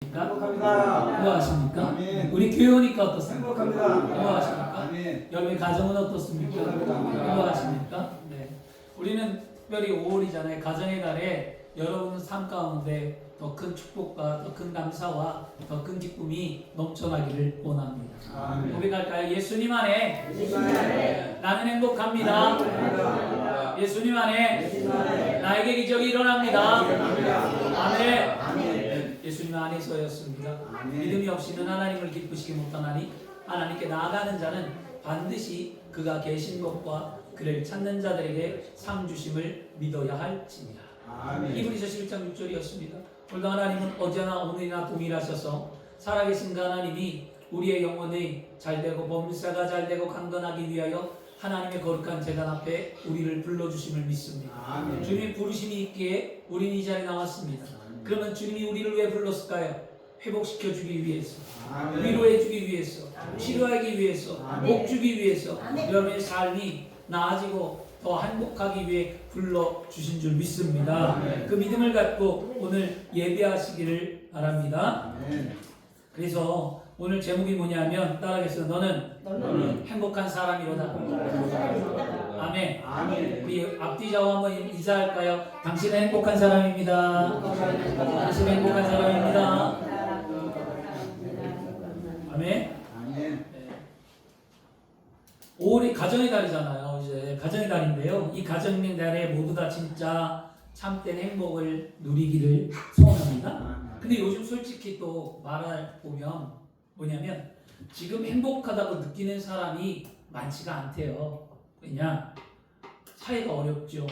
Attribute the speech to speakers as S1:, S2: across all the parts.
S1: 어떻습니까?
S2: 행복합니다.
S1: 행복하십니까?
S2: 아멘.
S1: 우리 교회 오니까 어떻습니까?
S2: 행복합니다.
S1: 행복하십니까?
S2: 아멘.
S1: 여러분의 가정은 어떻습니까?
S2: 행복합니다.
S1: 행복하십니까? 네. 우리는 특별히 5월이잖아요. 가정의 달에 여러분 삶 가운데 더 큰 축복과 더 큰 감사와 더 큰 기쁨이 넘쳐나기를 원합니다.
S2: 아멘.
S1: 고백할까요? 예수님 안에
S2: 아멘.
S1: 나는 행복합니다.
S2: 행복합니다.
S1: 예수님 안에
S2: 예수님 안에
S1: 나에게 기적이 일어납니다.
S2: 일어납니다.
S1: 아멘.
S2: 아멘.
S1: 예수님 안에서였습니다.
S2: 아멘.
S1: 믿음이 없이는 하나님을 기쁘시게 못하나니 하나님께 나아가는 자는 반드시 그가 계신 것과 그를 찾는 자들에게 상 주심을 믿어야 할지니라.
S2: 아멘.
S1: 히브리서 11장 6절이었습니다. 오늘도 하나님은 어제나 오늘이나 동일하셔서 살아계신 그 하나님이 우리의 영혼이 잘되고 범사가 잘되고 강건하기 위하여 하나님의 거룩한 제단 앞에 우리를 불러주심을 믿습니다.
S2: 아멘.
S1: 주님의 부르심이 있기에 우리는 이 자리에 나왔습니다. 그러면 주님이 우리를 왜 불렀을까요? 회복시켜주기 위해서,
S2: 아멘.
S1: 위로해주기 위해서, 치료하기 위해서,
S2: 아멘.
S1: 복 주기 위해서,
S3: 아멘.
S1: 여러분의 삶이 나아지고 더 행복하기 위해 불러주신 줄 믿습니다.
S2: 아멘.
S1: 그 믿음을 갖고 오늘 예배하시기를 바랍니다.
S2: 아멘.
S1: 그래서 오늘 제목이 뭐냐면 따라하겠습니다. 너는 행복한 사람이로다. 아멘.
S2: 아멘.
S1: 우리 앞뒤좌우 한번 인사할까요? 당신은 행복한 사람입니다. 당신은 행복한 사람입니다. 아멘.
S2: 아멘.
S1: 5월이 가정의 달이잖아요. 이제 가정의 달인데요. 이 가정의 달에 모두 다 진짜 참된 행복을 누리기를 소원합니다. 근데 요즘 솔직히 또 말을 보면 뭐냐면 지금 행복하다고 느끼는 사람이 많지가 않대요. 왜냐? 사회가 어렵죠.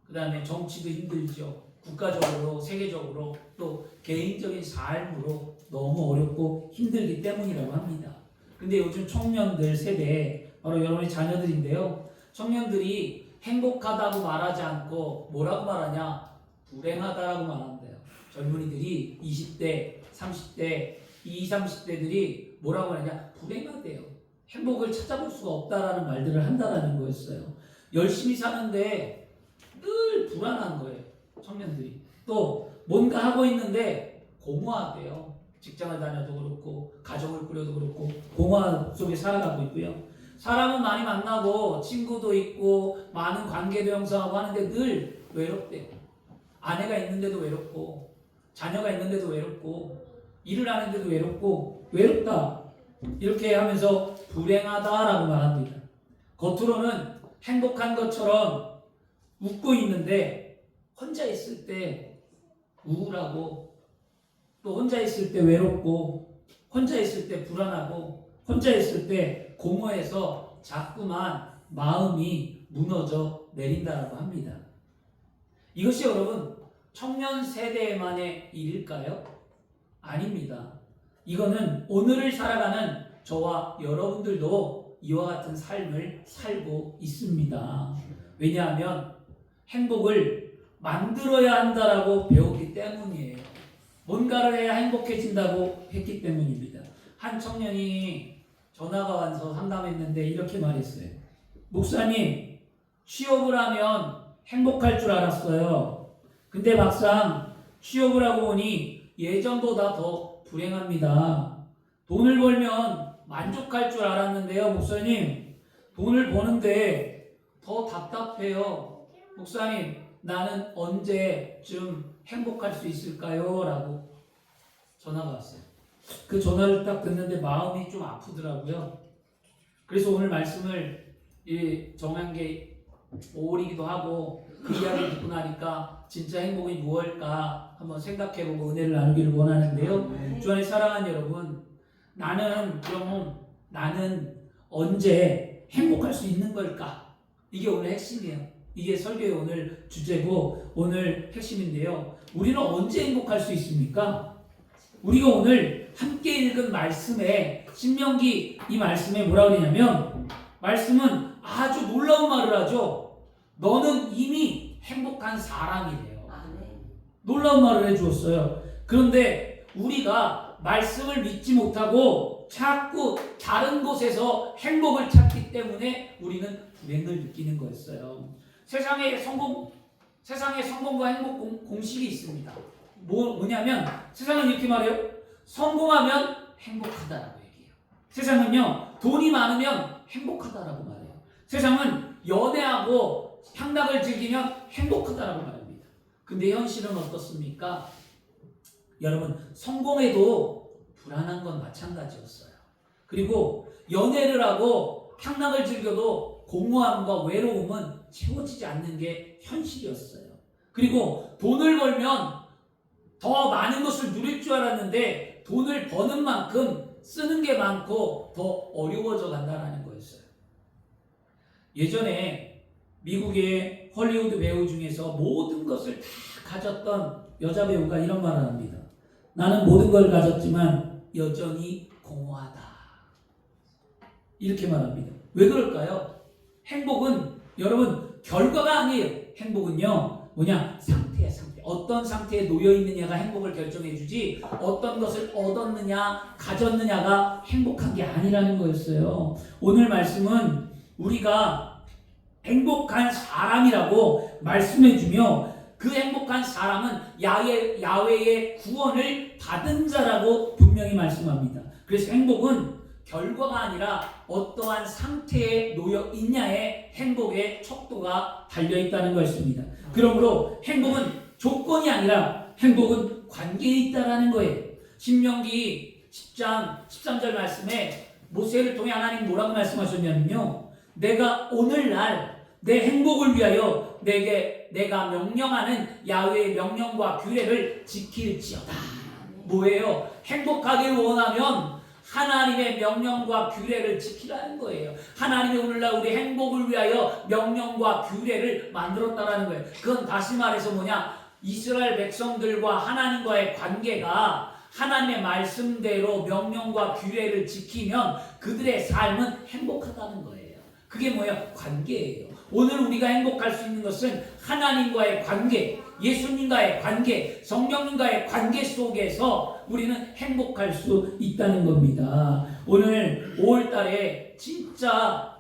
S1: 그 다음에 정치도 힘들죠. 국가적으로, 세계적으로, 또 개인적인 삶으로 너무 어렵고 힘들기 때문이라고 합니다. 근데 요즘 청년들 세대, 바로 여러분의 자녀들인데요. 청년들이 행복하다고 말하지 않고 뭐라고 말하냐? 불행하다라고 말한대요. 젊은이들이 20대, 30대, 20, 30대들이 뭐라고 하냐? 불행하대요. 행복을 찾아볼 수가 없다라는 말들을 한다라는 거였어요. 열심히 사는데 늘 불안한 거예요. 청년들이. 또 뭔가 하고 있는데 공허하대요. 직장을 다녀도 그렇고 가정을 꾸려도 그렇고 공허 속에 살아가고 있고요. 사람은 많이 만나고 친구도 있고 많은 관계도 형성하고 하는데 늘 외롭대요. 아내가 있는데도 외롭고 자녀가 있는데도 외롭고 일을 하는데도 외롭고 외롭다 이렇게 하면서 불행하다라고 말합니다. 겉으로는 행복한 것처럼 웃고 있는데 혼자 있을 때 우울하고 또 혼자 있을 때 외롭고 혼자 있을 때 불안하고 혼자 있을 때 공허해서 자꾸만 마음이 무너져 내린다고 합니다. 이것이 여러분 청년 세대만의 일일까요? 아닙니다. 이거는 오늘을 살아가는 저와 여러분들도 이와 같은 삶을 살고 있습니다. 왜냐하면 행복을 만들어야 한다라고 배우기 때문이에요. 뭔가를 해야 행복해진다고 했기 때문입니다. 한 청년이 전화가 와서 상담했는데 이렇게 말했어요. 목사님, 취업을 하면 행복할 줄 알았어요. 근데 막상 취업을 하고 보니 예전보다 더 불행합니다. 돈을 벌면 만족할 줄 알았는데요, 목사님. 돈을 버는데 더 답답해요. 목사님, 나는 언제쯤 행복할 수 있을까요? 라고 전화가 왔어요. 그 전화를 딱 듣는데 마음이 좀 아프더라고요. 그래서 오늘 말씀을 정한 게 5월이기도 하고 그 이야기를 듣고 나니까 진짜 행복이 무엇일까 한번 생각해보고 은혜를 나누기를 원하는데요. 주 안에 사랑하는 여러분, 나는 언제 행복할 수 있는 걸까? 이게 오늘 핵심이에요. 이게 설교의 오늘 주제고 오늘 핵심인데요. 우리는 언제 행복할 수 있습니까? 우리가 오늘 함께 읽은 말씀에 신명기 이 말씀에 뭐라 그러냐면 말씀은 아주 놀라운 말을 하죠. 너는 이미 행복한 사람이래요. 놀라운 말을 해주었어요. 그런데 우리가 말씀을 믿지 못하고 자꾸 다른 곳에서 행복을 찾기 때문에 우리는 불행을 느끼는 거였어요. 세상에 성공과 행복 공식이 있습니다. 뭐냐면 세상은 이렇게 말해요. 성공하면 행복하다라고 얘기해요. 세상은요, 돈이 많으면 행복하다라고 말해요. 세상은 연애하고 향락을 즐기면 행복하다라고 말합니다. 근데 현실은 어떻습니까? 여러분, 성공해도 불안한 건 마찬가지였어요. 그리고 연애를 하고 향락을 즐겨도 공허함과 외로움은 채워지지 않는 게 현실이었어요. 그리고 돈을 벌면 더 많은 것을 누릴 줄 알았는데 돈을 버는 만큼 쓰는 게 많고 더 어려워져 간다는 거였어요. 예전에 미국의 헐리우드 배우 중에서 모든 것을 다 가졌던 여자 배우가 이런 말을 합니다. 나는 모든 걸 가졌지만 여전히 공허하다. 이렇게 말합니다. 왜 그럴까요? 행복은 여러분 결과가 아니에요. 행복은요 뭐냐? 상태야, 상태. 어떤 상태에 놓여 있느냐가 행복을 결정해 주지 어떤 것을 얻었느냐 가졌느냐가 행복한 게 아니라는 거였어요. 오늘 말씀은 우리가 행복한 사람이라고 말씀해 주며 그 행복한 사람은 야훼의 구원을 받은 자라고 분명히 말씀합니다. 그래서 행복은 결과가 아니라 어떠한 상태에 놓여 있냐에 행복의 척도가 달려있다는 것입니다. 그러므로 행복은 조건이 아니라 행복은 관계에 있다는 거예요. 신명기 10장 13절 말씀에 모세를 통해 하나님 뭐라고 말씀하셨냐면요, 내가 오늘날 내 행복을 위하여 내가 명령하는 야훼의 명령과 규례를 지킬지어다. 뭐예요? 행복하길 원하면 하나님의 명령과 규례를 지키라는 거예요. 하나님이 오늘날 우리 행복을 위하여 명령과 규례를 만들었다라는 거예요. 그건 다시 말해서 뭐냐? 이스라엘 백성들과 하나님과의 관계가 하나님의 말씀대로 명령과 규례를 지키면 그들의 삶은 행복하다는 거예요. 그게 뭐예요? 관계예요. 오늘 우리가 행복할 수 있는 것은 하나님과의 관계, 예수님과의 관계, 성령님과의 관계 속에서 우리는 행복할 수 있다는 겁니다. 오늘 5월달에 진짜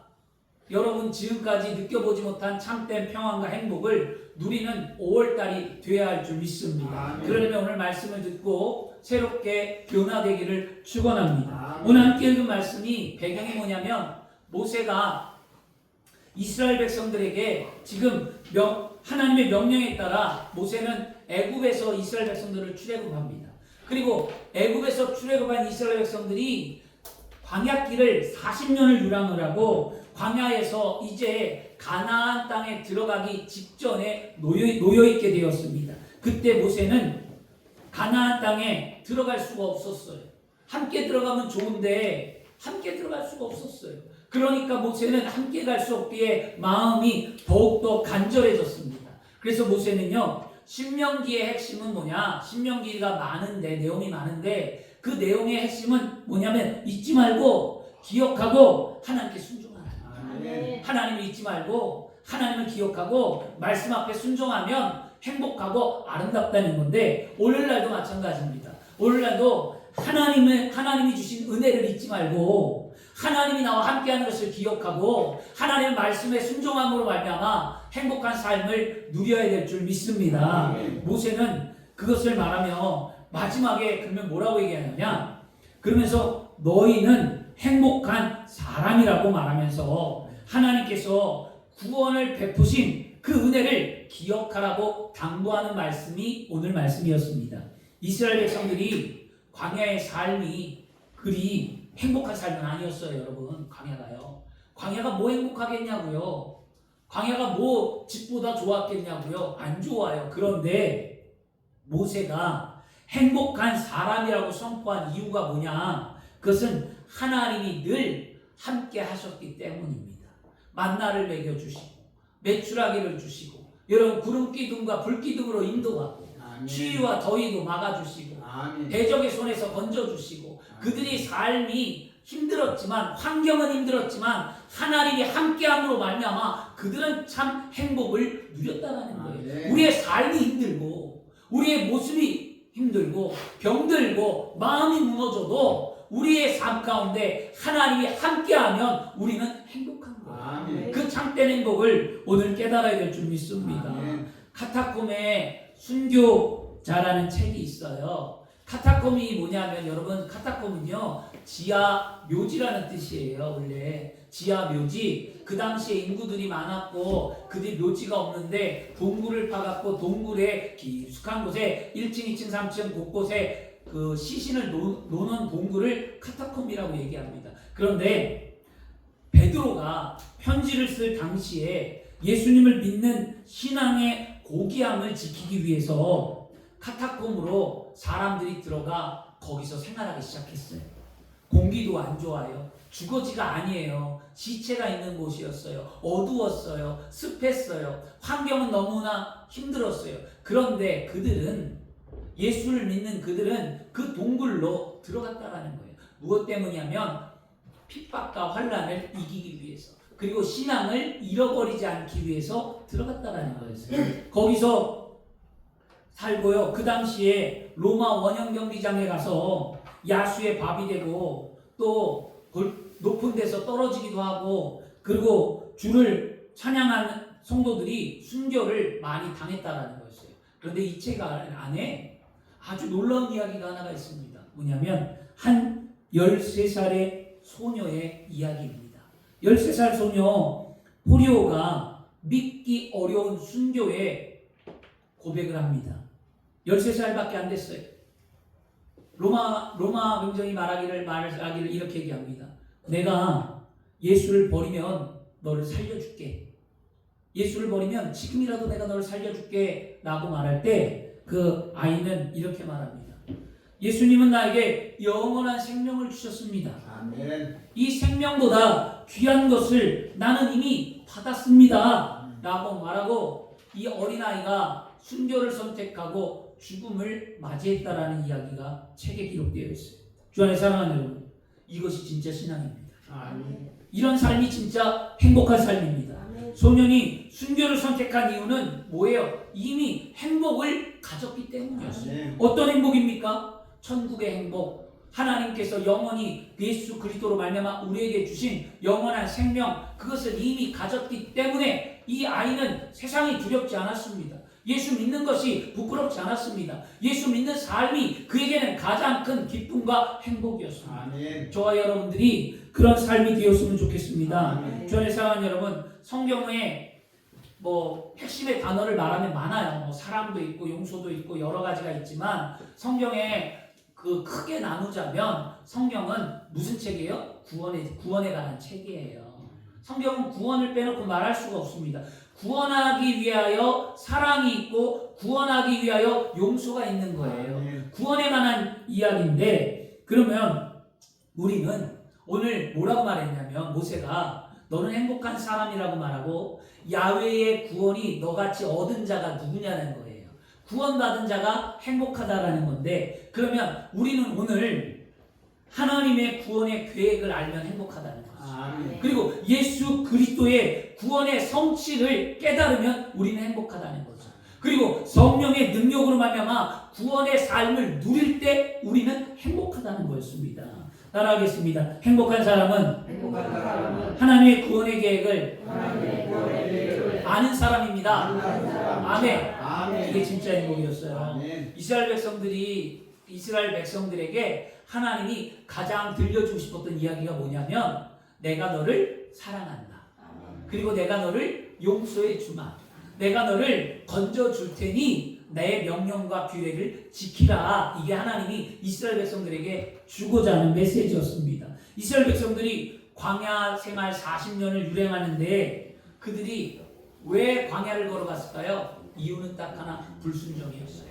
S1: 여러분 지금까지 느껴보지 못한 참된 평안과 행복을 누리는 5월달이 되어야 할 줄 믿습니다. 그러려면 오늘 말씀을 듣고 새롭게 변화되기를 축원합니다. 오늘 함께 읽은 말씀이 배경이 뭐냐면 모세가 이스라엘 백성들에게 지금 하나님의 명령에 따라 모세는 애굽에서 이스라엘 백성들을 출애굽합니다. 그리고 애굽에서 출애굽한 이스라엘 백성들이 광야길을 40년을 유랑을 하고 광야에서 이제 가나안 땅에 들어가기 직전에 놓여있게 되었습니다. 그때 모세는 가나안 땅에 들어갈 수가 없었어요. 함께 들어가면 좋은데 함께 들어갈 수가 없었어요. 그러니까 모세는 함께 갈 수 없기에 마음이 더욱더 간절해졌습니다. 그래서 모세는요, 신명기의 핵심은 뭐냐? 신명기가 많은데, 내용이 많은데 그 내용의 핵심은 뭐냐면 잊지 말고 기억하고 하나님께 순종하라. 하나님을 잊지 말고 하나님을 기억하고 말씀 앞에 순종하면 행복하고 아름답다는 건데 오늘날도 마찬가지입니다. 오늘날도 하나님이 주신 은혜를 잊지 말고 하나님이 나와 함께하는 것을 기억하고 하나님의 말씀에 순종함으로 말미암아 행복한 삶을 누려야 될 줄 믿습니다. 모세는 그것을 말하며 마지막에 그러면 뭐라고 얘기하냐면 그러면서 너희는 행복한 사람이라고 말하면서 하나님께서 구원을 베푸신 그 은혜를 기억하라고 당부하는 말씀이 오늘 말씀이었습니다. 이스라엘 백성들이 광야의 삶이 그리 행복한 삶은 아니었어요. 여러분, 광야가요. 광야가 뭐 행복하겠냐고요. 광야가 뭐 집보다 좋았겠냐고요. 안 좋아요. 그런데 모세가 행복한 사람이라고 선포한 이유가 뭐냐? 그것은 하나님이 늘 함께 하셨기 때문입니다. 만나를 먹여주시고 메추라기를 주시고 여러분 구름 기둥과 불 기둥으로 인도하고 추위와 더위도 막아주시고 대적의 손에서 건져주시고 그들의 삶이 힘들었지만 환경은 힘들었지만 하나님이 함께함으로 말미암아 그들은 참 행복을 누렸다는 거예요. 우리의 삶이 힘들고 우리의 모습이 힘들고 병들고 마음이 무너져도 우리의 삶 가운데 하나님이 함께하면 우리는 행복한 거예요. 그 참된 행복을 오늘 깨달아야 될 줄 믿습니다. 카타콤의 순교자라는 책이 있어요. 카타콤이 뭐냐면 여러분 카타콤은요 지하 묘지라는 뜻이에요. 원래 지하 묘지 그 당시에 인구들이 많았고 그들 묘지가 없는데 동굴을 파갖고 동굴에 깊숙한 곳에 1층, 2층, 3층 곳곳에 그 시신을 놓는 동굴을 카타콤이라고 얘기합니다. 그런데 베드로가 편지를 쓸 당시에 예수님을 믿는 신앙의 고귀함을 지키기 위해서 카타콤으로 사람들이 들어가 거기서 생활하기 시작했어요. 공기도 안 좋아요. 주거지가 아니에요. 시체가 있는 곳이었어요. 어두웠어요. 습했어요. 환경은 너무나 힘들었어요. 그런데 그들은 예수를 믿는 그들은 그 동굴로 들어갔다라는 거예요. 무엇 때문이냐면 핍박과 환난을 이기기 위해서 그리고 신앙을 잃어버리지 않기 위해서 들어갔다라는 거였어요. 거기서 살고요. 그 당시에 로마 원형 경기장에 가서 야수의 밥이 되고 또 높은 데서 떨어지기도 하고 그리고 주를 찬양하는 성도들이 순교를 많이 당했다라는 거였어요. 그런데 이 책 안에 아주 놀라운 이야기가 하나가 있습니다. 뭐냐면 한 13살의 소녀의 이야기입니다. 13살 소녀 포리오가 믿기 어려운 순교에 고백을 합니다. 13살밖에 안 됐어요. 로마 병정이 말하기를 이렇게 얘기합니다. 내가 예수를 버리면 너를 살려줄게. 예수를 버리면 지금이라도 내가 너를 살려줄게 라고 말할 때 그 아이는 이렇게 말합니다. 예수님은 나에게 영원한 생명을 주셨습니다.
S2: 아멘.
S1: 이 생명보다 귀한 것을 나는 이미 받았습니다 라고 말하고 이 어린아이가 순교를 선택하고 죽음을 맞이했다라는 이야기가 책에 기록되어 있어요. 주 안에 사랑하는 여러분, 이것이 진짜 신앙입니다.
S2: 아멘.
S1: 이런 삶이 진짜 행복한 삶입니다. 소년이 순교를 선택한 이유는 뭐예요? 이미 행복을 가졌기 때문이었어요.
S2: 아멘.
S1: 어떤 행복입니까? 천국의 행복. 하나님께서 영원히 예수 그리스도로 말미암아 우리에게 주신 영원한 생명, 그것을 이미 가졌기 때문에 이 아이는 세상이 두렵지 않았습니다. 예수 믿는 것이 부끄럽지 않았습니다. 예수 믿는 삶이 그에게는 가장 큰 기쁨과 행복이었습니다.
S2: 아멘.
S1: 저와 여러분들이 그런 삶이 되었으면 좋겠습니다.
S2: 아멘.
S1: 주 안에 사랑하는 여러분, 성경에 뭐 핵심의 단어를 말하면 많아요. 뭐 사랑도 있고 용서도 있고 여러 가지가 있지만 성경에 그 크게 나누자면 성경은 무슨 책이에요? 구원에 관한 책이에요. 성경은 구원을 빼놓고 말할 수가 없습니다. 구원하기 위하여 사랑이 있고 구원하기 위하여 용서가 있는 거예요. 구원에 관한 이야기인데 그러면 우리는 오늘 뭐라고 말했냐면 모세가 너는 행복한 사람이라고 말하고 야훼의 구원이 너같이 얻은 자가 누구냐는 거예요. 구원받은 자가 행복하다라는 건데 그러면 우리는 오늘 하나님의 구원의 계획을 알면 행복하다는 거죠.
S2: 아멘.
S1: 그리고 예수 그리스도의 구원의 성취를 깨달으면 우리는 행복하다는 거죠. 그리고 성령의 능력으로 말미암아 구원의 삶을 누릴 때 우리는 행복하다는 거였습니다. 따라하겠습니다. 행복한 사람은 하나님의 구원의 계획을 아는 사람입니다. 아멘.
S2: 아멘.
S1: 이게 진짜 행복이었어요.
S2: 아멘.
S1: 이스라엘 백성들에게 하나님이 가장 들려주고 싶었던 이야기가 뭐냐면 내가 너를 사랑한다. 그리고 내가 너를 용서해 주마. 내가 너를 건져줄 테니 내 명령과 규례를 지키라. 이게 하나님이 이스라엘 백성들에게 주고자 하는 메시지였습니다. 이스라엘 백성들이 광야 생활 40년을 유행하는데 그들이 왜 광야를 걸어갔을까요? 이유는 딱 하나, 불순종이었어요.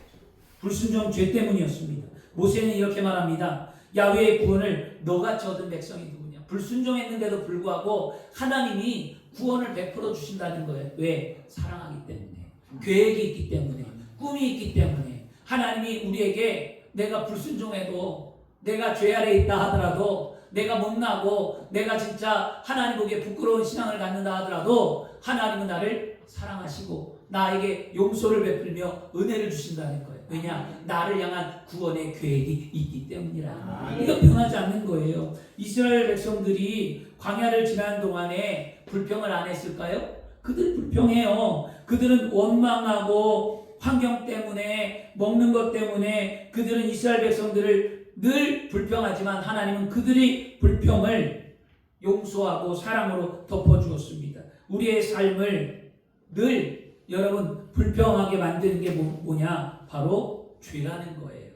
S1: 불순종 죄 때문이었습니다. 모세는 이렇게 말합니다. 야훼의 구원을 너같이 얻은 백성이 누구냐? 불순종했는데도 불구하고 하나님이 구원을 베풀어 주신다는 거예요. 왜? 사랑하기 때문에, 계획이 있기 때문에, 꿈이 있기 때문에. 하나님이 우리에게 내가 불순종해도, 내가 죄 아래 있다 하더라도, 내가 못나고 내가 진짜 하나님 보기에 부끄러운 신앙을 갖는다 하더라도 하나님은 나를 사랑하시고 나에게 용서를 베풀며 은혜를 주신다는 거예요. 왜냐? 나를 향한 구원의 계획이 있기 때문이라. 이거 변하지 않는 거예요. 이스라엘 백성들이 광야를 지난 동안에 불평을 안 했을까요? 그들 불평해요. 그들은 원망하고 환경 때문에, 먹는 것 때문에 그들은 이스라엘 백성들을 늘 불평하지만 하나님은 그들의 불평을 용서하고 사랑으로 덮어주었습니다. 우리의 삶을 늘 여러분 불평하게 만드는 게 뭐냐? 바로 죄라는 거예요.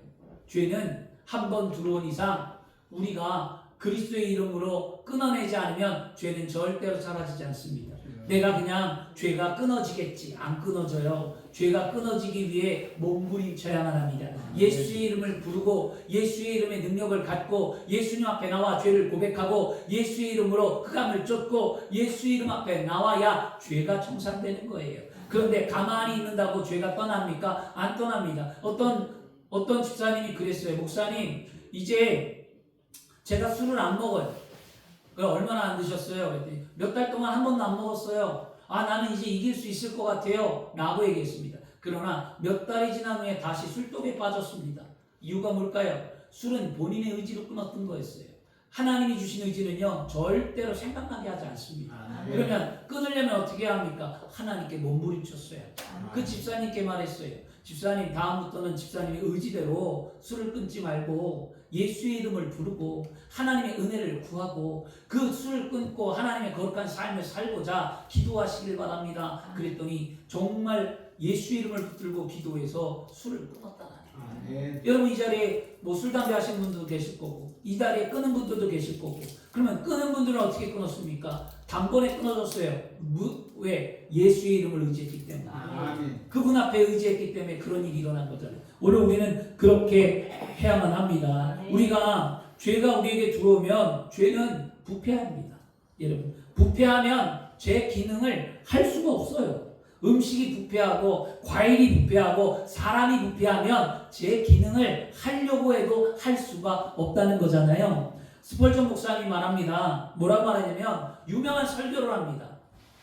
S1: 죄는 한 번 들어온 이상 우리가 그리스도의 이름으로 끊어내지 않으면 죄는 절대로 사라지지 않습니다. 내가 그냥 죄가 끊어지겠지. 안 끊어져요. 죄가 끊어지기 위해 몸부림쳐야만 합니다. 예수의 이름을 부르고 예수의 이름의 능력을 갖고 예수님 앞에 나와 죄를 고백하고 예수의 이름으로 흑암을 쫓고 예수의 이름 앞에 나와야 죄가 청산되는 거예요. 그런데 가만히 있는다고 죄가 떠납니까? 안 떠납니다. 어떤 집사님이 그랬어요. 목사님, 이제 제가 술을 안 먹어요. 얼마나 안 드셨어요? 몇 달 동안 한 번도 안 먹었어요. 나는 이제 이길 수 있을 것 같아요 라고 얘기했습니다. 그러나 몇 달이 지난 후에 다시 술독에 빠졌습니다. 이유가 뭘까요? 술은 본인의 의지로 끊었던 거였어요. 하나님이 주신 의지는요 절대로 생각나게 하지 않습니다. 그러면 끊으려면 어떻게 해야 합니까? 하나님께 몸부림쳤어요. 그 집사님께 말했어요. 집사님, 다음부터는 집사님의 의지대로 술을 끊지 말고 예수의 이름을 부르고 하나님의 은혜를 구하고 그 술을 끊고 하나님의 거룩한 삶을 살고자 기도하시길 바랍니다. 그랬더니 정말 예수의 이름을 붙들고 기도해서 술을 끊었다는 거예요. 여러분, 이 자리에 술, 담배 하시는 분들도 계실 거고 이 자리에 끊은 분들도 계실 거고, 그러면 끊은 분들은 어떻게 끊었습니까? 단번에 끊어졌어요. 왜? 예수의 이름을 의지했기 때문에. 그분 앞에 의지했기 때문에 그런 일이 일어난 거잖아요. 오늘 우리는 그렇게 해야만 합니다. 우리가 죄가 우리에게 들어오면 죄는 부패합니다. 여러분, 부패하면 제 기능을 할 수가 없어요. 음식이 부패하고 과일이 부패하고 사람이 부패하면 제 기능을 하려고 해도 할 수가 없다는 거잖아요. 스펄전 목사님이 말합니다. 뭐라고 말하냐면 유명한 설교를 합니다.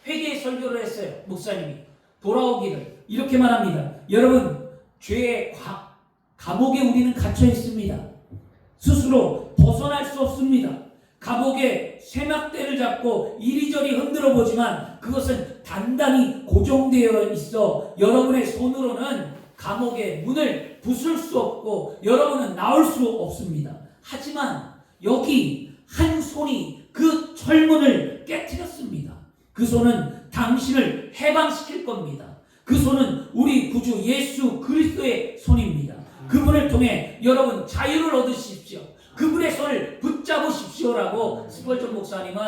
S1: 회개의 설교를 했어요. 목사님이 돌아오기를 이렇게 말합니다. 여러분, 죄의 감옥에 우리는 갇혀 있습니다. 스스로 벗어날 수 없습니다. 감옥에 쇠막대를 잡고 이리저리 흔들어 보지만 그것은 단단히 고정되어 있어 여러분의 손으로는 감옥의 문을 부술 수 없고 여러분은 나올 수 없습니다. 하지만 여기 한 손이 그 철문을 깨뜨렸습니다. 그 손은 당신을 해방시킬 겁니다. 그 손은 우리 구주 예수 그리스도의 손입니다. 그분을 통해 여러분 자유를 얻으십시오. 그분의 손을 붙잡으십시오라고 스펄전 목사님은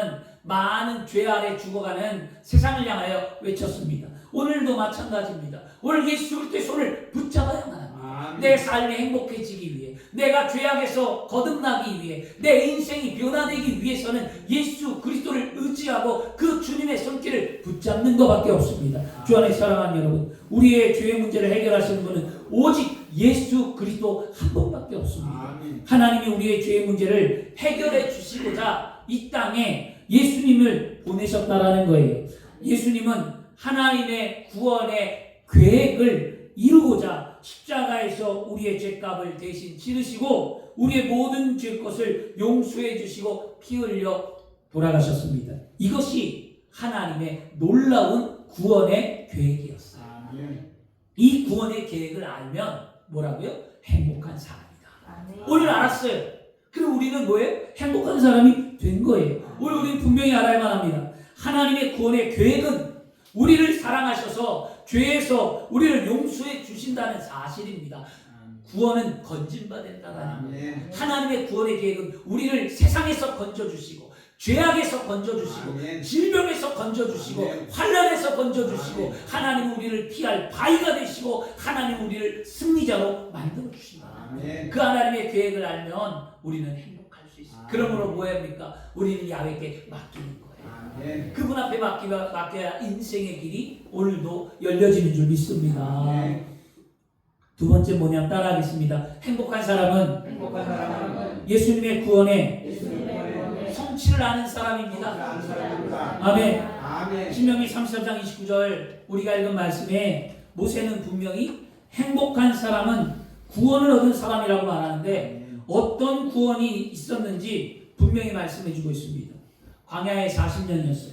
S1: 많은 죄 아래 죽어가는 세상을 향하여 외쳤습니다. 오늘도 마찬가지입니다. 오늘 예수 그리스도의 손을 붙잡아야만 합니다. 내 삶이 행복해지기 위해, 내가 죄악에서 거듭나기 위해, 내 인생이 변화되기 위해서는 예수 그리스도를 의지하고 그 주님의 손길을 붙잡는 것밖에 없습니다. 주 안에 사랑하는 여러분, 우리의 죄의 문제를 해결하시는 분은 오직 예수 그리스도 한 분밖에 없습니다. 하나님이 우리의 죄의 문제를 해결해 주시고자 이 땅에 예수님을 보내셨다라는 거예요. 예수님은 하나님의 구원의 계획을 이루고자 십자가에서 우리의 죄값을 대신 치르시고 우리의 모든 죄것을 용서해 주시고 피 흘려 돌아가셨습니다. 이것이 하나님의 놀라운 구원의 계획이었어요. 이 구원의 계획을 알면 뭐라고요? 행복한 사람이다. 오늘 알았어요. 그럼 우리는 뭐예요? 행복한 사람이 된 거예요. 오늘 우리는 분명히 알아야만 합니다. 하나님의 구원의 계획은 우리를 사랑하셔서 죄에서 우리를 용서해 주신다는 사실입니다. 구원은 건진받는다는 거예요. 하나님의 구원의 계획은 우리를 세상에서 건져주시고 죄악에서 건져주시고 질병에서 건져주시고 환난에서 건져주시고 하나님 우리를 피할 바위가 되시고 하나님 우리를 승리자로 만들어주신다. 그 하나님의 계획을 알면 우리는 행복할 수 있습니다. 그러므로 뭐합니까? 우리는 야훼께 맡기는 거예요. 그분 앞에 맡겨야 인생의 길이 오늘도 열려지는 줄 믿습니다. 두 번째 뭐냐면 따라하겠습니다. 행복한 사람은 예수님의 구원에 성취를 아는 사람입니다. 아멘. 신명기 33장 29절 우리가 읽은 말씀에 모세는 분명히 행복한 사람은 구원을 얻은 사람이라고 말하는데 어떤 구원이 있었는지 분명히 말씀해 주고 있습니다. 광야에 40년이었어요.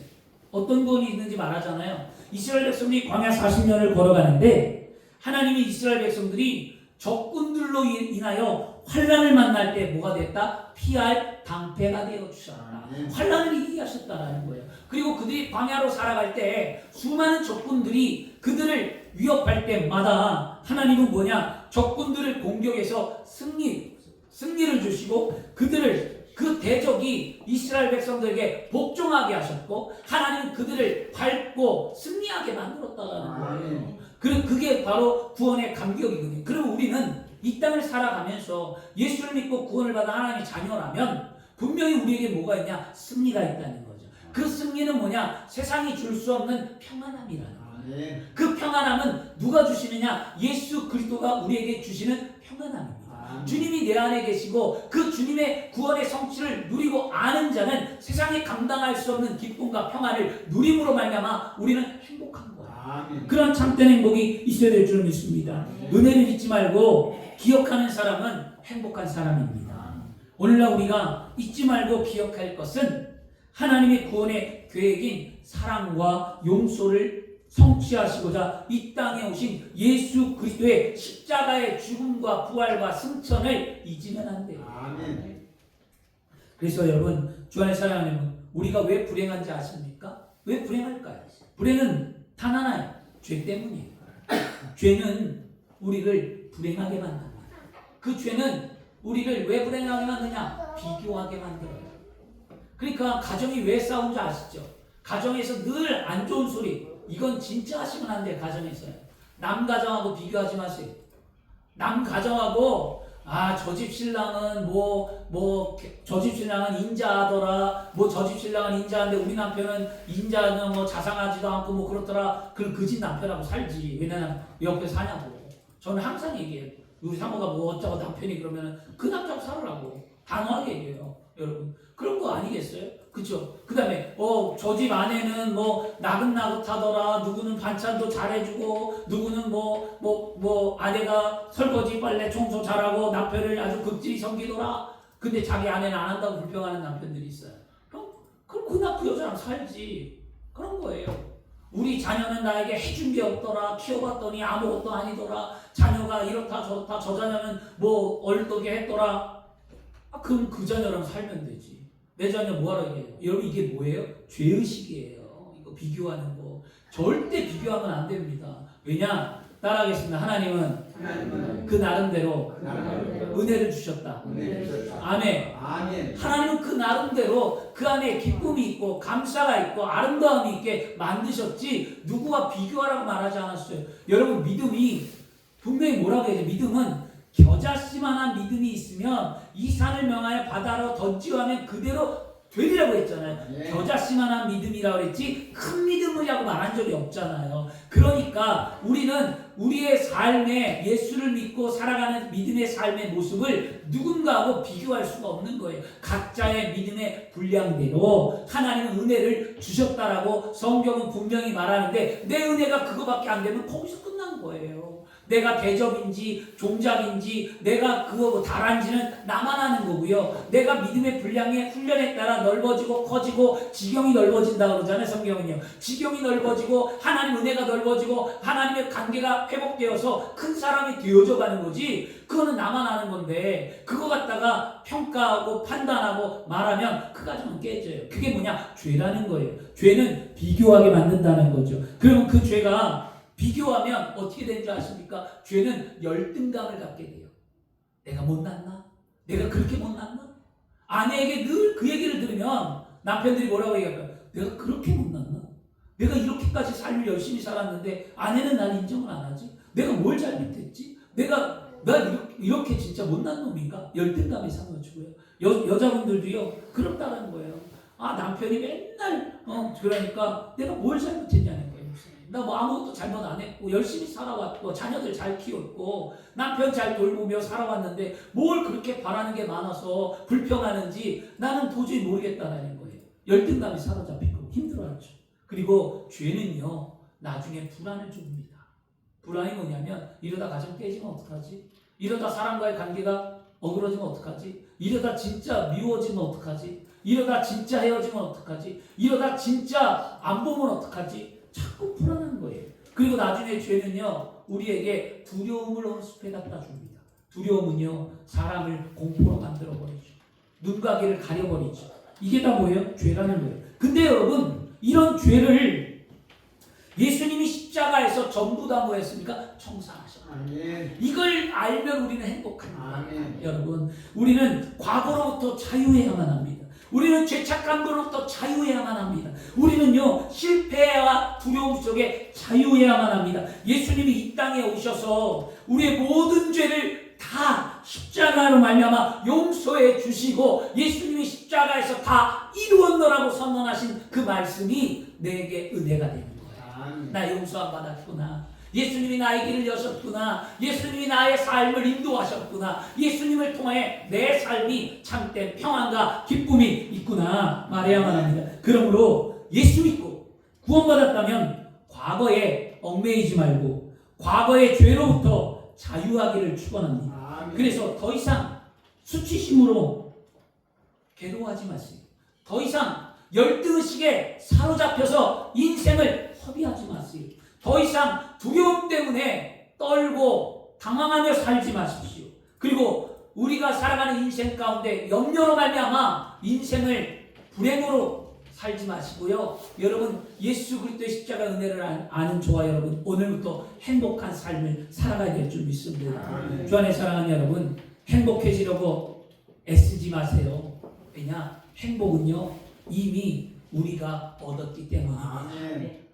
S1: 어떤 구원이 있는지 말하잖아요. 이스라엘 백성이 광야 40년을 걸어가는데 하나님이 이스라엘 백성들이 적군들로 인하여 환란을 만날 때 뭐가 됐다? 피할 방패가 되어 주셨다. 환란을 이기게 하셨다라는 거예요. 그리고 그들이 광야로 살아갈 때 수많은 적군들이 그들을 위협할 때마다 하나님은 뭐냐? 적군들을 공격해서 승리를 주시고 그 대적이 이스라엘 백성들에게 복종하게 하셨고 하나님은 그들을 밟고 승리하게 만들었다라는 거예요. 그게 바로 구원의 감격이거든요. 그럼 우리는 이 땅을 살아가면서 예수를 믿고 구원을 받아 하나님의 자녀라면 분명히 우리에게 뭐가 있냐? 승리가 있다는 거죠. 그 승리는 뭐냐? 세상이 줄 수 없는 평안함이라는 거예요. 그 평안함은 누가 주시느냐? 예수 그리스도가 우리에게 주시는 평안함입니다. 주님이 내 안에 계시고 그 주님의 구원의 성취를 누리고 아는 자는 세상에 감당할 수 없는 기쁨과 평안을 누림으로 말미암아 우리는 행복한 거예요. 그런 참된 행복이 있어야 될 줄 믿습니다. 은혜를 잊지 말고 기억하는 사람은 행복한 사람입니다. 오늘날 우리가 잊지 말고 기억할 것은 하나님의 구원의 계획인 사랑과 용서를 성취하시고자 이 땅에 오신 예수 그리스도의 십자가의 죽음과 부활과 승천을 잊으면 안 돼요. 그래서 여러분, 주 안에 사랑하는 여러분, 우리가 왜 불행한지 아십니까? 왜 불행할까요? 불행은 단 하나예요. 죄 때문이에요. 죄는 우리를 불행하게 만듭니다. 그 죄는 우리를 왜 불행하게 만드냐? 비교하게 만들어요. 그러니까 가정이 왜 싸운 줄 아시죠? 가정에서 늘 안 좋은 소리, 이건 진짜 하시면 안 돼요. 가정에서요. 남 가정하고 비교하지 마세요. 남 가정하고 저 집 신랑은 저 집 신랑은 인자하더라. 저 집 신랑은 인자한데 우리 남편은 인자는 자상하지도 않고 그렇더라. 그 집 남편하고 살지. 왜냐면 옆에 사냐고. 저는 항상 얘기해요. 우리 사모가 어쩌고 남편이 그러면은 그 남자하고 살으라고 단호하게 얘기해요. 여러분 그런 거 아니겠어요? 그쵸? 그 다음에 저 집 아내는 나긋나긋하더라. 누구는 반찬도 잘해주고 누구는 아내가 설거지 빨래 청소 잘하고 남편을 아주 극진히 섬기더라. 근데 자기 아내는 안 한다고 불평하는 남편들이 있어요. 그럼 그 여자랑 살지. 그런 거예요. 우리 자녀는 나에게 해준 게 없더라. 키워봤더니 아무것도 아니더라. 자녀가 이렇다 저렇다. 저 자녀는 얼떡에 했더라. 그럼 그 자녀랑 살면 되지. 내 자녀 뭐하러 얘기해요? 여러분 이게 뭐예요? 죄의식이에요. 이거 비교하는 거. 절대 비교하면 안 됩니다. 왜냐? 따라하겠습니다. 하나님은 그 나름대로 은혜를 주셨다. 아멘. 하나님은 그 나름대로 그 안에 기쁨이 있고 감사가 있고 아름다움이 있게 만드셨지 누구와 비교하라고 말하지 않았어요. 여러분 믿음이 분명히 뭐라고 해야 돼? 믿음은 겨자씨만한 믿음이 있으면 이 산을 명하여 바다로 던지고 하면 그대로 되리라고 했잖아요. 겨자씨만한 믿음이라고 했지 큰 믿음이라고 말한 적이 없잖아요. 그러니까 우리는 우리의 삶에 예수를 믿고 살아가는 믿음의 삶의 모습을 누군가하고 비교할 수가 없는 거예요. 각자의 믿음의 분량대로 하나님은 은혜를 주셨다라고 성경은 분명히 말하는데 내 은혜가 그거밖에 안 되면 거기서 끝난 거예요. 내가 대접인지 종잡인지 내가 그거 다란지는 나만 아는 거고요. 내가 믿음의 분량의 훈련에 따라 넓어지고 커지고 지경이 넓어진다고 그러잖아요. 성경은요. 지경이 넓어지고 하나님 은혜가 넓어지고 하나님의 관계가 회복되어서 큰 사람이 되어져 가는 거지. 그거는 나만 아는 건데 그거 갖다가 평가하고 판단하고 말하면 그 가정은 깨져요. 그게 뭐냐? 죄라는 거예요. 죄는 비교하게 만든다는 거죠. 그러면 그 죄가 비교하면 어떻게 되는 줄 아십니까? 죄는 열등감을 갖게 돼요. 내가 못났나? 내가 그렇게 못났나? 아내에게 늘 그 얘기를 들으면 남편들이 뭐라고 얘기할까요? 내가 그렇게 못났나? 내가 이렇게까지 삶을 열심히 살았는데 아내는 날 인정을 안 하지? 내가 뭘 잘못했지? 나 이렇게 진짜 못난 놈인가? 열등감이 생겨지고요. 여자분들도요 그렇다는 거예요. 남편이 맨날 그러니까 내가 뭘 잘못했냐는 거예요. 나 아무것도 잘못 안 했고 열심히 살아왔고 자녀들 잘 키웠고 남편 잘 돌보며 살아왔는데 뭘 그렇게 바라는 게 많아서 불평하는지 나는 도저히 모르겠다는 거예요. 열등감이 사로잡히고 힘들어하죠. 그리고 죄는요 나중에 불안을 줍니다. 불안이 뭐냐면 이러다 가정 깨지면 어떡하지? 이러다 사람과의 관계가 어그러지면 어떡하지? 이러다 진짜 미워지면 어떡하지? 이러다 진짜 헤어지면 어떡하지? 이러다 진짜 안 보면 어떡하지? 자꾸 불안한 거예요. 그리고 나중에 죄는요 우리에게 두려움을 어습해 갖다 줍니다. 두려움은요 사람을 공포로 만들어 버리죠. 눈과 귀를 가려버리죠. 이게 다 뭐예요? 죄라는 거예요. 근데 여러분 이런 죄를 예수님이 십자가에서 전부 다 뭐했습니까? 청산하셨어요. 이걸 알면 우리는 행복합니다. 여러분 우리는 과거로부터 자유해야만 합니다. 우리는 죄책감으로부터 자유해야만 합니다. 우리는요 실패와 두려움 속에 자유해야만 합니다. 예수님이 이 땅에 오셔서 우리의 모든 죄를 다 십자가로 말미암아 용서해 주시고 예수님이 십자가에서 다 이루었노라고 선언하신 그 말씀이 내게 은혜가 되는 거예요. 나 용서함 받았구나. 예수님이 나의 길을 여셨구나. 예수님이 나의 삶을 인도하셨구나. 예수님을 통해 내 삶이 참된 평안과 기쁨이 있구나 말해야만 합니다. 그러므로 예수 믿고 구원받았다면 과거에 얽매이지 말고 과거의 죄로부터 자유하기를 축원합니다. 그래서 더 이상 수치심으로 괴로워하지 마세요. 더 이상 열등의식에 사로잡혀서 인생을 허비하지 마세요. 더 이상 두려움 때문에 떨고 당황하며 살지 마십시오. 그리고 우리가 살아가는 인생 가운데 염려로 말미암아 인생을 불행으로 살지 마시고요. 여러분 예수 그리스도의 십자가 은혜를 아는 저와 여러분 오늘부터 행복한 삶을 살아가야 될 줄 믿습니다. 주 안에 사랑하는 여러분 행복해지려고 애쓰지 마세요. 왜냐? 행복은요 이미 우리가 얻었기 때문입니다.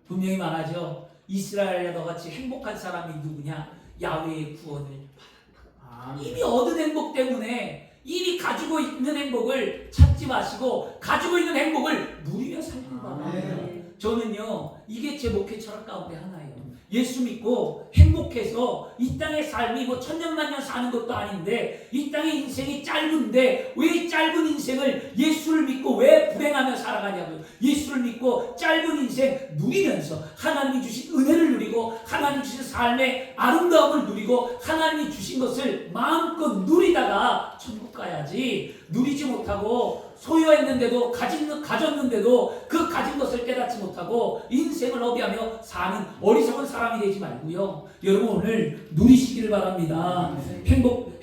S1: 분명히 말하죠. 이스라엘과 너같이 행복한 사람이 누구냐? 야훼의 구원을 받았다. 이미 얻은 행복 때문에 이미 가지고 있는 행복을 찾지 마시고 가지고 있는 행복을 누리며 살기 바랍니다. 저는요 이게 제 목회 철학 가운데 하나예요. 예수 믿고 행복해서 이 땅의 삶이 뭐 천년만년 사는 것도 아닌데 이 땅의 인생이 짧은데 왜 이 짧은 인생을 예수를 믿고 왜 불행하며 살아가냐고요. 예수를 믿고 짧은 인생 누리면서 하나님이 주신 은혜를 누리고 하나님이 주신 삶의 아름다움을 누리고 하나님이 주신 것을 마음껏 누리다가 천국 가야지 누리지 못하고 소유했는데도 가졌는데도 그 가진 것을 깨닫지 못하고 인생을 허비하며 사는 어리석은 사람이 되지 말고요. 여러분 오늘 누리시기를 바랍니다.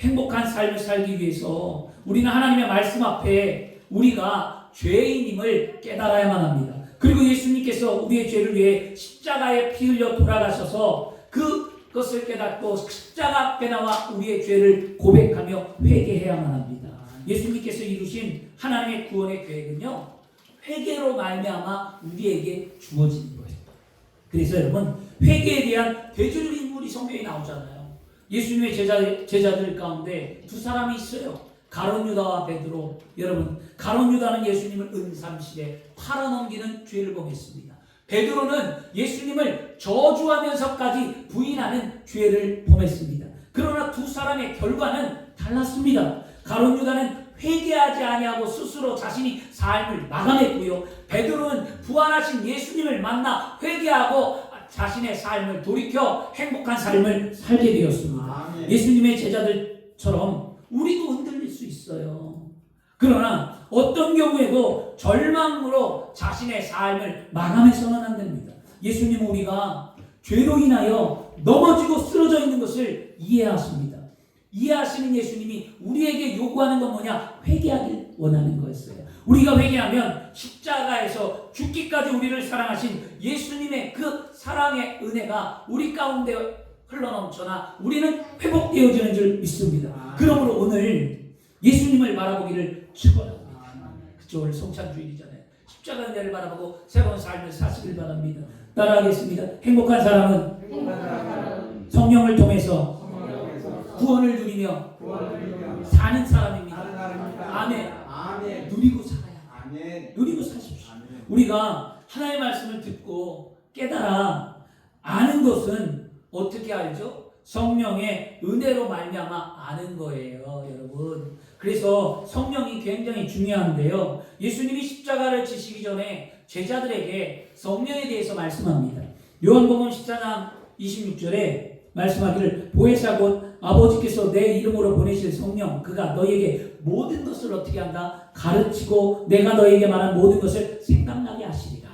S1: 행복한 삶을 살기 위해서 우리는 하나님의 말씀 앞에 우리가 죄인임을 깨달아야만 합니다. 그리고 예수님께서 우리의 죄를 위해 십자가에 피 흘려 돌아가셔서 그것을 깨닫고 십자가 앞에 나와 우리의 죄를 고백하며 회개해야만 합니다. 예수님께서 이루신 하나님의 구원의 계획은요 회개로 말미암아 우리에게 주어지는 거예요. 그래서 여러분 회개에 대한 대조적 인물이 성경에 나오잖아요. 예수님의 제자들 가운데 두 사람이 있어요. 가룟 유다와 베드로. 여러분 가룟 유다는 예수님을 은삼실에 팔아넘기는 죄를 범했습니다. 베드로는 예수님을 저주하면서까지 부인하는 죄를 범했습니다. 그러나 두 사람의 결과는 달랐습니다. 가룟 유다는 회개하지 아니하고 스스로 자신이 삶을 마감했고요. 베드로는 부활하신 예수님을 만나 회개하고 자신의 삶을 돌이켜 행복한 삶을 살게 되었습니다. 예수님의 제자들처럼 우리도 흔들릴 수 있어요. 그러나 어떤 경우에도 절망으로 자신의 삶을 마감해서는 안 됩니다. 예수님은 우리가 죄로 인하여 넘어지고 쓰러져 있는 것을 이해하십니다. 이해하시는 예수님이 우리에게 요구하는 건 뭐냐? 회개하길 원하는 거였어요. 우리가 회개하면 십자가에서 죽기까지 우리를 사랑하신 예수님의 그 사랑의 은혜가 우리 가운데 흘러넘쳐나 우리는 회복되어지는 줄 믿습니다. 그러므로 오늘 예수님을 바라보기를 축원합니다. 그쵸? 오늘 성찬주일이잖아요. 십자가 은혜를 바라보고 새로운 삶을 사시길 바랍니다. 따라하겠습니다. 행복한 사람은 성령을 통해서 구원을 누리며 사는 사람입니다. 아멘. 누리고 살아야. 누리고 사십시오. 우리가 하나님의 말씀을 듣고 깨달아 아는 것은 어떻게 알죠? 성령의 은혜로 말미암아 아는 거예요, 여러분. 그래서 성령이 굉장히 중요한데요. 예수님이 십자가를 지시기 전에 제자들에게 성령에 대해서 말씀합니다. 요한복음 14장 26절에 말씀하기를 보혜사 곧 아버지께서 내 이름으로 보내실 성령 그가 너희에게 모든 것을 어떻게 한다? 가르치고 내가 너희에게 말한 모든 것을 생각나게 하시리라.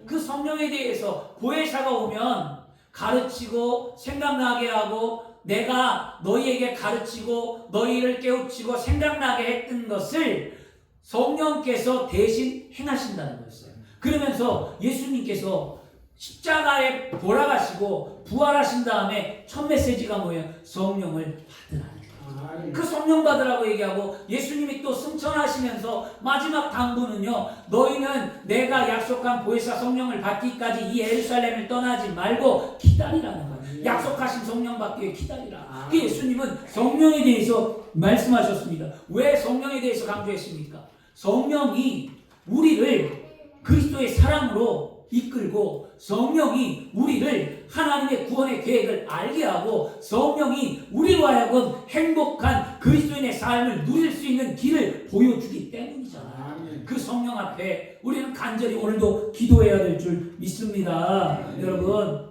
S1: 그 성령에 대해서 보혜사가 오면 가르치고 생각나게 하고 내가 너희에게 가르치고 너희를 깨우치고 생각나게 했던 것을 성령께서 대신 행하신다는 거였어요. 그러면서 예수님께서 십자가에 돌아가시고 부활하신 다음에 첫 메시지가 뭐예요? 성령을 받으라는 거예요. 그 성령 받으라고 얘기하고 예수님이 또 승천하시면서 마지막 당부는요, 너희는 내가 약속한 보혜사 성령을 받기까지 이 예루살렘을 떠나지 말고 기다리라는 거예요. 약속하신 성령 받기 위해 기다리라. 그 예수님은 성령에 대해서 말씀하셨습니다. 왜 성령에 대해서 강조했습니까? 성령이 우리를 그리스도의 사랑으로 이끌고 성령이 우리를 하나님의 구원의 계획을 알게 하고 성령이 우리로 하여금 행복한 그리스도인의 삶을 누릴 수 있는 길을 보여주기 때문이잖아요. 그 성령 앞에 우리는 간절히 오늘도 기도해야 될 줄 믿습니다. 여러분,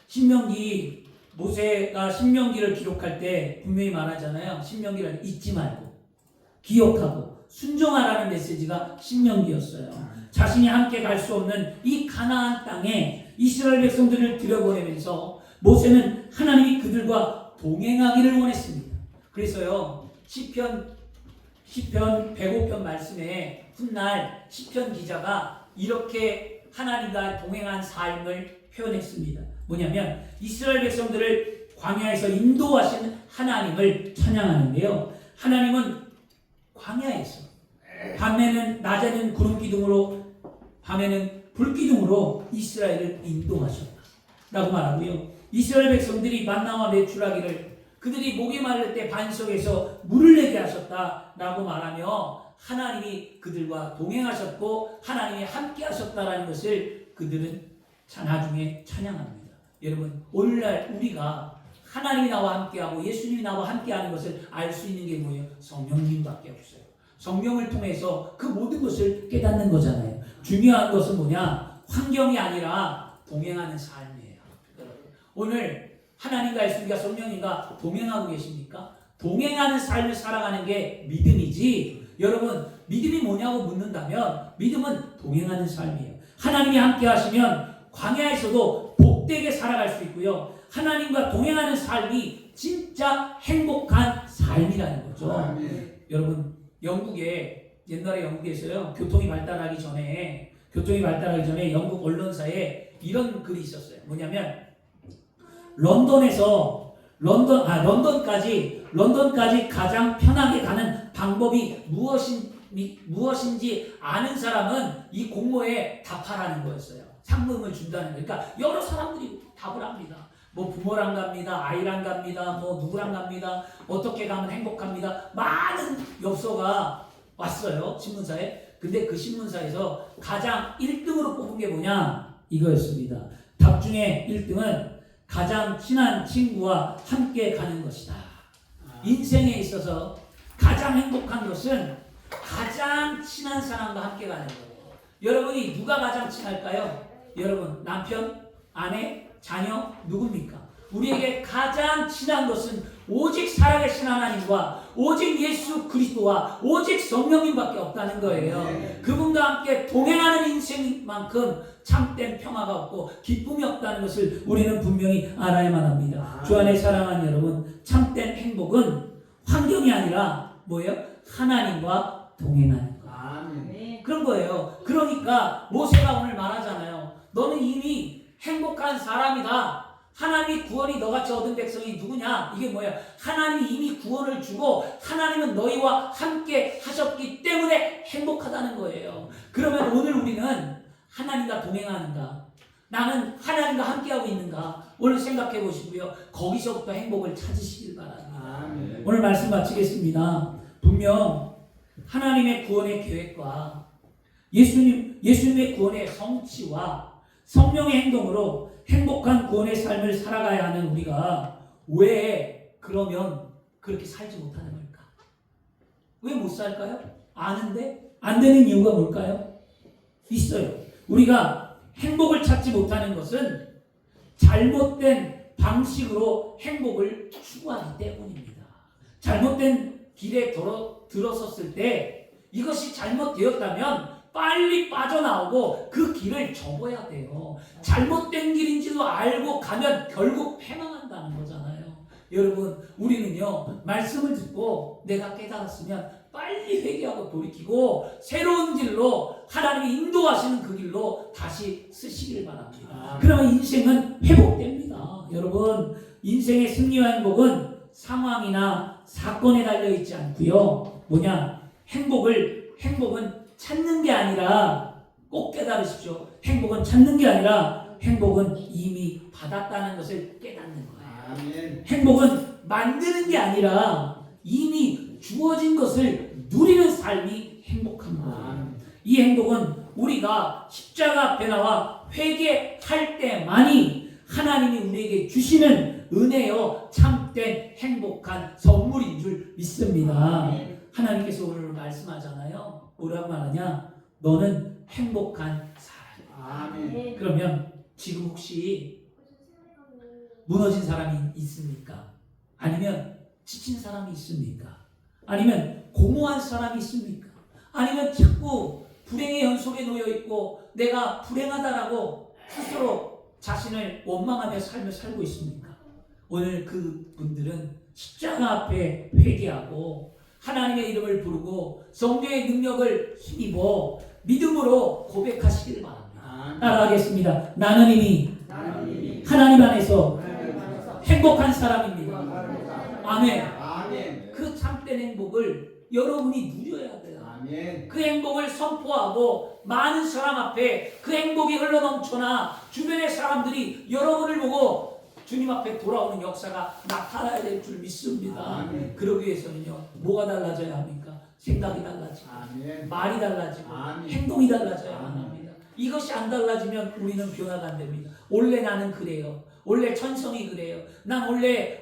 S1: 신명기, 모세가 신명기를 기록할 때 분명히 말하잖아요. 신명기를 잊지 말고 기억하고 순종하라는 메시지가 신명기였어요. 자신이 함께 갈 수 없는 이 가나안 땅에 이스라엘 백성들을 들여보내면서 모세는 하나님이 그들과 동행하기를 원했습니다. 그래서요, 시편 105편 말씀에 훗날 시편 기자가 이렇게 하나님과 동행한 삶을 표현했습니다. 뭐냐면 이스라엘 백성들을 광야에서 인도하신 하나님을 찬양하는데요. 하나님은 광야에서 밤에는 낮에는 구름 기둥으로 밤에는 불 기둥으로 이스라엘을 인도하셨다라고 말하고요. 이스라엘 백성들이 만나와 메추라기를 그들이 목이 마를 때 반석에서 물을 내게 하셨다라고 말하며 하나님이 그들과 동행하셨고 하나님이 함께 하셨다라는 것을 그들은 나중에 찬양합니다. 여러분, 오늘날 우리가 하나님이 나와 함께하고 예수님이 나와 함께하는 것을 알 수 있는 게 뭐예요? 성령님밖에 없어요. 성령을 통해서 그 모든 것을 깨닫는 거잖아요. 중요한 것은 뭐냐? 환경이 아니라 동행하는 삶이에요. 오늘 하나님과 예수님과 성령님과 동행하고 계십니까? 동행하는 삶을 살아가는 게 믿음이지. 여러분, 믿음이 뭐냐고 묻는다면 믿음은 동행하는 삶이에요. 하나님이 함께 하시면 광야에서도 복되게 살아갈 수 있고요. 하나님과 동행하는 삶이 진짜 행복한 삶이라는 거죠. 여러분, 옛날에 영국에서요, 교통이 발달하기 전에 영국 언론사에 이런 글이 있었어요. 뭐냐면 런던까지 가장 편하게 가는 방법이 무엇인지 아는 사람은 이 공모에 답하라는 거였어요. 상금을 준다는 거예요. 그러니까 여러 사람들이 답을 합니다. 뭐 부모랑 갑니다, 아이랑 갑니다, 뭐 누구랑 갑니다, 어떻게 가면 행복합니다. 많은 엽서가 왔어요, 신문사에. 근데 그 신문사에서 가장 1등으로 뽑은 게 뭐냐? 이거였습니다. 답 중에 1등은 가장 친한 친구와 함께 가는 것이다. 인생에 있어서 가장 행복한 것은 가장 친한 사람과 함께 가는 거예요. 여러분이 누가 가장 친할까요? 여러분, 남편, 아내, 자녀, 누굽니까? 우리에게 가장 친한 것은 오직 살아계신 하나님과 오직 예수 그리스도와 오직 성령님밖에 없다는 거예요. 그분과 함께 동행하는 인생만큼 참된 평화가 없고 기쁨이 없다는 것을 우리는 분명히 알아야만 합니다. 주 안에 사랑하는 여러분, 참된 행복은 환경이 아니라 뭐예요? 하나님과 동행하는 거. 그런 거예요. 그러니까 모세가 오늘 말하잖아요. 너는 이미 행복한 사람이다. 하나님이 구원이 너같이 얻은 백성이 누구냐? 이게 뭐야? 하나님이 이미 구원을 주고 하나님은 너희와 함께 하셨기 때문에 행복하다는 거예요. 그러면 오늘 우리는 하나님과 동행하는가? 나는 하나님과 함께하고 있는가? 오늘 생각해 보시고요. 거기서부터 행복을 찾으시길 바랍니다. 오늘 말씀 마치겠습니다. 분명 하나님의 구원의 계획과 예수님의 구원의 성취와 성령의 행동으로 행복한 구원의 삶을 살아가야 하는 우리가 왜 그러면 그렇게 살지 못하는 걸까? 왜 못 살까요? 아는데 안 되는 이유가 뭘까요? 있어요. 우리가 행복을 찾지 못하는 것은 잘못된 방식으로 행복을 추구하기 때문입니다. 잘못된 길에 들어섰을 때 이것이 잘못되었다면 빨리 빠져나오고 그 길을 접어야 돼요. 잘못된 길인지도 알고 가면 결국 패망한다는 거잖아요. 여러분, 우리는요, 말씀을 듣고 내가 깨달았으면 빨리 회개하고 돌이키고 새로운 길로 하나님이 인도하시는 그 길로 다시 쓰시길 바랍니다. 그러면 인생은 회복됩니다. 여러분, 인생의 승리와 행복은 상황이나 사건에 달려있지 않고요. 행복은 찾는 게 아니라, 꼭 깨달으십시오. 행복은 찾는 게 아니라 행복은 이미 받았다는 것을 깨닫는 거예요. 행복은 만드는 게 아니라 이미 주어진 것을 누리는 삶이 행복한 거예요. 이 행복은 우리가 십자가 앞에 나와 회개할 때만이 하나님이 우리에게 주시는 은혜요 참된 행복한 선물인 줄 믿습니다. 하나님께서 오늘 말씀하잖아요. 뭐라고 말하냐? 너는 행복한 사람이야. 그러면 지금 혹시 무너진 사람이 있습니까? 아니면 지친 사람이 있습니까? 아니면 공허한 사람이 있습니까? 아니면 자꾸 불행의 연속에 놓여 있고 내가 불행하다라고 스스로 자신을 원망하며 삶을 살고 있습니까? 오늘 그 분들은 십자가 앞에 회개하고 하나님의 이름을 부르고 성령의 능력을 힘입어 믿음으로 고백하시기를 바랍니다. 따라하겠습니다. 나는 이미 하나님 안에서 행복한 사람입니다. 아멘. 그 참된 행복을 여러분이 누려야 돼요. 그 행복을 선포하고 많은 사람 앞에 그 행복이 흘러넘쳐나 주변의 사람들이 여러분을 보고 주님 앞에 돌아오는 역사가 나타나야 될 줄 믿습니다. 그러기 위해서는요, 뭐가 달라져야 합니까? 생각이 달라지고 말이 달라지고 행동이 달라져야만 합니다. 이것이 안 달라지면 우리는 변화가 안 됩니다. 원래 나는 그래요. 원래 천성이 그래요. 난 원래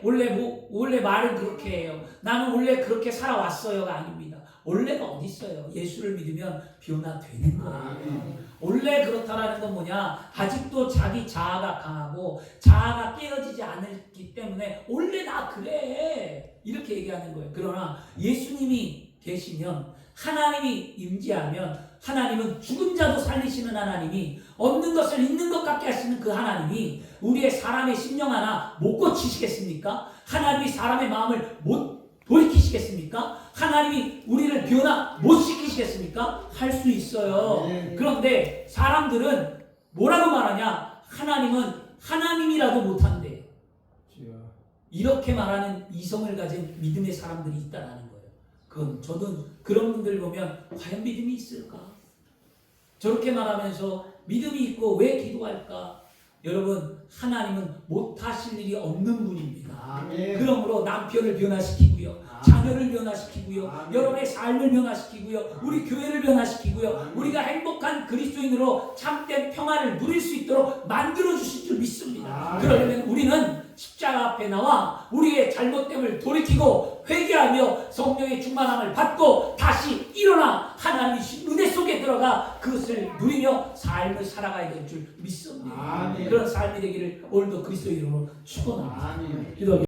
S1: 말은 그렇게 해요. 나는 원래 그렇게 살아왔어요가 아닙니다. 원래가 어디 있어요? 예수를 믿으면 변화되는 거예요. 원래 그렇다라는 건 뭐냐? 아직도 자기 자아가 강하고 자아가 깨어지지 않기 때문에 원래 나 그래 이렇게 얘기하는 거예요. 그러나 예수님이 계시면, 하나님이 임재하면, 하나님은 죽은 자도 살리시는 하나님이, 없는 것을 있는 것 같게 하시는 그 하나님이 우리의 사람의 심령 하나 못 고치시겠습니까? 하나님이 사람의 마음을 못 돌이키시겠습니까? 하나님이 우리를 변화 못 시키시겠습니까? 할 수 있어요. 그런데 사람들은 뭐라고 말하냐? 하나님은 하나님이라도 못한대. 이렇게 말하는 이성을 가진 믿음의 사람들이 있다는 거예요. 저도 그런 분들 보면 과연 믿음이 있을까? 저렇게 말하면서 믿음이 있고 왜 기도할까? 여러분, 하나님은 못하실 일이 없는 분입니다. 그러므로 남편을 변화시키고요, 자녀를 변화시키고요, 여러분의 삶을 변화시키고요, 우리 교회를 변화시키고요, 우리가 행복한 그리스도인으로 참된 평안을 누릴 수 있도록 만들어주실 줄 믿습니다. 그러려면 우리는 십자가 앞에 나와 우리의 잘못됨을 돌이키고 회개하며 성령의 충만함을 받고 다시 일어나 하나님의 은혜 속에 들어가 그것을 누리며 삶을 살아가야 될 줄 믿습니다. 그런 삶이 되기를 오늘도 그리스도 이름으로 축원합니다. 기도하겠습니다.